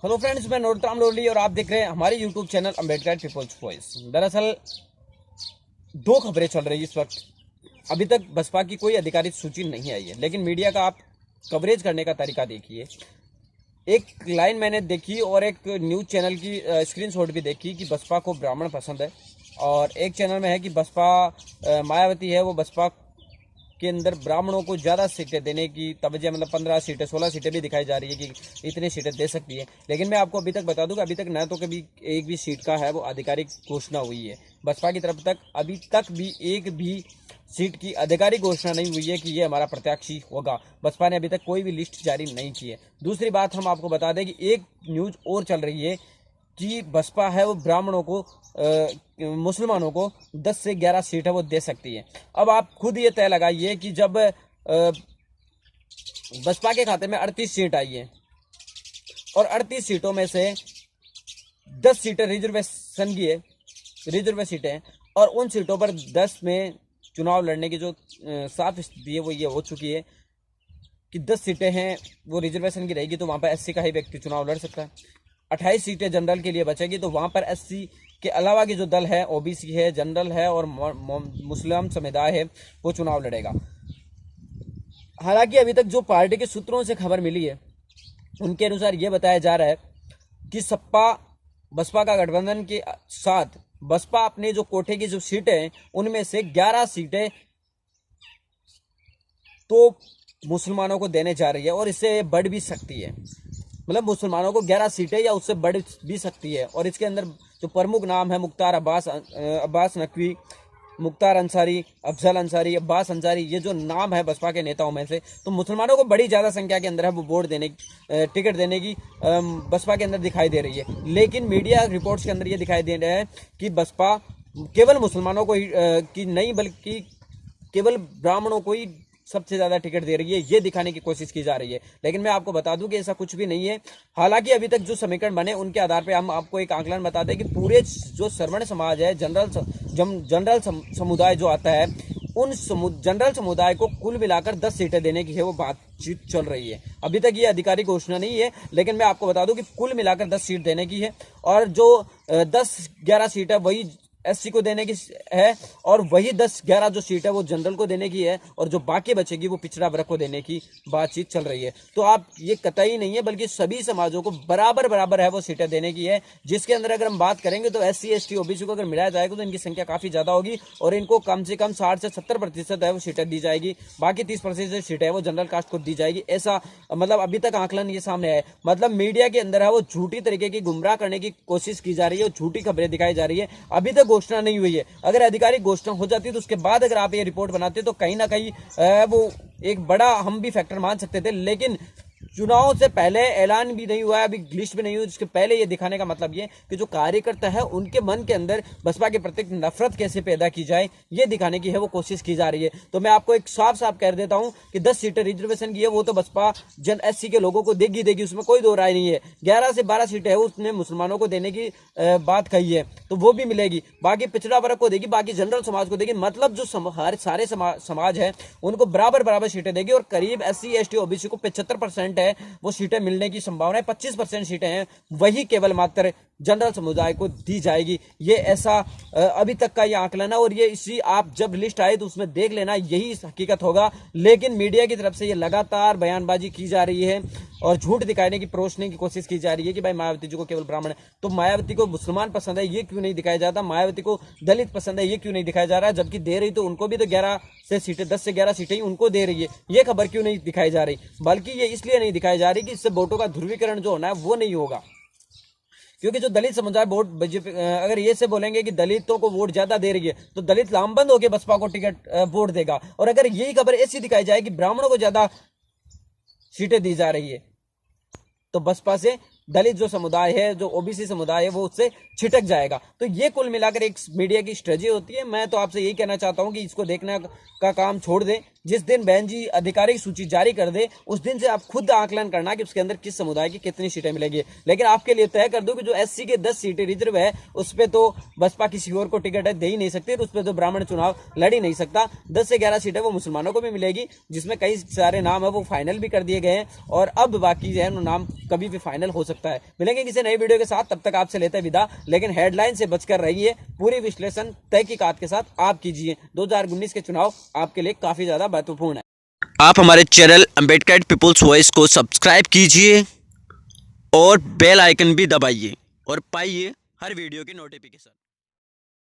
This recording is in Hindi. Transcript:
हेलो फ्रेंड्स, मैं नरोत्तम लोली और आप देख रहे हैं हमारे YouTube channel Ambedkar People's Voice. दरअसल दो खबरें चल रही है इस वक्त। अभी तक बसपा की कोई आधिकारिक सूची नहीं आई है, लेकिन मीडिया का आप कवरेज करने का तरीका देखिए। एक लाइन मैंने देखी और एक न्यूज़ चैनल की स्क्रीनशॉट भी देखी कि बसपा को ब्राह्मण पसंद है, और एक चैनल में है कि बसपा मायावती है वो बसपा के अंदर ब्राह्मणों को ज़्यादा सीटें देने की तवज्जो, मतलब 15 सीटें 16 सीटें भी दिखाई जा रही है कि इतनी सीटें दे सकती है। लेकिन मैं आपको अभी तक बता दूं कि अभी तक न तो कभी एक भी सीट का है वो आधिकारिक घोषणा हुई है बसपा की तरफ तक। अभी तक भी एक भी सीट की आधिकारिक घोषणा नहीं हुई है कि ये हमारा प्रत्याशी होगा। बसपा ने अभी तक कोई भी लिस्ट जारी नहीं की है। दूसरी बात हम आपको बता दें कि एक न्यूज़ और चल रही है कि बसपा है वो ब्राह्मणों को मुसलमानों को 10 से 11 सीटें वो दे सकती है। अब आप खुद ये तय लगाइए कि जब बसपा के खाते में 38 सीट आई है और 38 सीटों में से 10 सीटें रिजर्वेशन की है, रिजर्व सीटें हैं, और उन सीटों पर 10 में चुनाव लड़ने की जो साफ स्थिति है वो ये हो चुकी है कि 10 सीटें हैं वो रिजर्वेशन की रहेगी, तो वहाँ पर एससी का ही व्यक्ति चुनाव लड़ सकता है। 28 सीटें जनरल के लिए बचेगी, तो वहाँ पर एससी के अलावा की जो दल है, ओबीसी है, जनरल है और मुस्लिम समुदाय है, वो चुनाव लड़ेगा। हालांकि अभी तक जो पार्टी के सूत्रों से खबर मिली है उनके अनुसार ये बताया जा रहा है कि सपा बसपा का गठबंधन के साथ बसपा अपने जो कोटे की जो सीटें हैं उनमें से 11 सीटें तो मुसलमानों को देने जा रही है, और इससे बढ़ भी सकती है। मतलब मुसलमानों को 11 सीटें या उससे बढ़ भी सकती है। और इसके अंदर जो प्रमुख नाम है मुख्तार अब्बास नकवी, मुख्तार अंसारी, अफजल अंसारी, अब्बास अंसारी, ये जो नाम है बसपा के नेताओं में से, तो मुसलमानों को बड़ी ज़्यादा संख्या के अंदर है वो वोट देने टिकट देने की बसपा के अंदर दिखाई दे रही है। लेकिन मीडिया रिपोर्ट्स के अंदर ये दिखाई दे रहा है कि बसपा केवल मुसलमानों को ही की नहीं बल्कि केवल ब्राह्मणों को ही सबसे ज़्यादा टिकट दे रही है, ये दिखाने की कोशिश की जा रही है। लेकिन मैं आपको बता दूं कि ऐसा कुछ भी नहीं है। हालांकि अभी तक जो समीकरण बने उनके आधार पर हम आपको एक आंकलन बता दें कि पूरे जो श्रवण समाज है, जनरल समुदाय जो आता है, उन जनरल समुदाय को कुल मिलाकर 10 सीटें देने की है वो बातचीत चल रही है। अभी तक ये आधिकारिक घोषणा नहीं है, लेकिन मैं आपको बता दूं कि कुल मिलाकर 10 सीट देने की है, और जो 10-11 सीट है वही एससी को देने की है, और वही 10-11 जो सीट है वो जनरल को देने की है, और जो बाकी बचेगी वो पिछड़ा वर्ग को देने की बातचीत चल रही है। तो आप ये कतई नहीं है बल्कि सभी समाजों को बराबर बराबर है वो सीटें देने की है, जिसके अंदर अगर हम बात करेंगे तो एससी एसटी ओबीसी को अगर मिलाया जाएगा तो इनकी संख्या काफ़ी ज़्यादा होगी, और इनको कम से कम 60 से 70% है वो सीटें दी जाएगी। बाकी 30% सीटें है वो जनरल कास्ट को दी जाएगी। ऐसा मतलब अभी तक आंकलन ये सामने है। मतलब मीडिया के अंदर है वो झूठी तरीके की गुमराह करने की कोशिश की जा रही है और झूठी खबरें दिखाई जा रही है। अभी तक घोषणा नहीं हुई है। अगर आधिकारिक घोषणा हो जाती है तो उसके बाद अगर आप ये रिपोर्ट बनाते तो कहीं ना कहीं वो एक बड़ा हम भी फैक्टर मान सकते थे। लेकिन चुनाव से पहले ऐलान भी नहीं हुआ है, अभी लिस्ट भी नहीं हुई, जिसके पहले ये दिखाने का मतलब ये कि जो कार्यकर्ता है उनके मन के अंदर बसपा के प्रति नफरत कैसे पैदा की जाए, ये दिखाने की है वो कोशिश की जा रही है। तो मैं आपको एक साफ साफ कह देता हूं कि 10 सीटें रिजर्वेशन की है वो तो बसपा जन एससी के लोगों को देगी, उसमें कोई दो राय नहीं है। 11 से 12 सीटें है उसने मुसलमानों को देने की बात कही है, तो वो भी मिलेगी। बाकी पिछड़ा वर्ग को देगी, बाकी जनरल समाज को देगी। मतलब जो सारे समाज है उनको बराबर बराबर सीटें देगी, और करीब एससी एसटी ओबीसी को 75% है वो सीटें मिलने की संभावना है। 25% सीटें हैं वही केवल मात्र जनरल समुदाय को दी जाएगी। ये ऐसा अभी तक का ये आंकलन है, और ये इसी आप जब लिस्ट आए तो उसमें देख लेना यही हकीकत होगा। लेकिन मीडिया की तरफ से ये लगातार बयानबाजी की जा रही है और झूठ दिखाने की परोसने की कोशिश की जा रही है कि भाई मायावती जी को केवल ब्राह्मण है, तो मायावती को मुसलमान पसंद है ये क्यों नहीं दिखाया जाता, मायावती को दलित पसंद है ये क्यों नहीं दिखाया जा रहा है, जबकि दे रही तो उनको भी तो 11 से सीटें 10 से 11 सीटें ही उनको दे रही है। ये खबर क्यों नहीं दिखाई जा रही, बल्कि ये इसलिए नहीं दिखाई जा रही कि इससे वोटों का ध्रुवीकरण जो होना है वो नहीं होगा। क्योंकि जो दलित समुदाय वोट अगर ये से बोलेंगे कि दलितों को वोट ज्यादा दे रही है तो दलित लामबंद होकर बसपा को टिकट वोट देगा, और अगर यही खबर ऐसी दिखाई जाए कि ब्राह्मणों को ज्यादा सीटें दी जा रही है तो बसपा से दलित जो समुदाय है, जो ओबीसी समुदाय है, वो उससे छिटक जाएगा। तो ये कुल मिलाकर एक मीडिया की स्ट्रेटजी होती है। मैं तो आपसे यही कहना चाहता हूं कि इसको देखने का काम छोड़ दें जिस दिन बहन जी आधिकारिक सूची जारी कर दे उस दिन से आप खुद आकलन करना कि उसके अंदर किस समुदाय की कितनी सीटें मिलेगी। लेकिन आपके लिए तय कर दूं कि जो एससी के 10 सीटें रिजर्व है उस पर तो बसपा किसी और को टिकट दे ही नहीं सकती, उस पर तो ब्राह्मण चुनाव लड़ ही नहीं सकता। 10 से 11 सीटें वो मुसलमानों को भी मिलेगी, जिसमें कई सारे नाम है वो फाइनल भी कर दिए गए हैं और अब बाकी जो है नाम कभी भी फाइनल हो सकता है। मिलेंगे किसी नई वीडियो के साथ, तब तक आपसे लेते हैं विदा। लेकिन हेडलाइन से बचकर रहिए, पूरी विश्लेषण तहकीकात के साथ आप कीजिए। 2019 के चुनाव आपके लिए काफी ज्यादा महत्वपूर्ण है। आप हमारे चैनल अम्बेडकर पीपुल्स वॉइस को सब्सक्राइब कीजिए और बेल आइकन भी दबाइए और पाइए हर वीडियो की नोटिफिकेशन।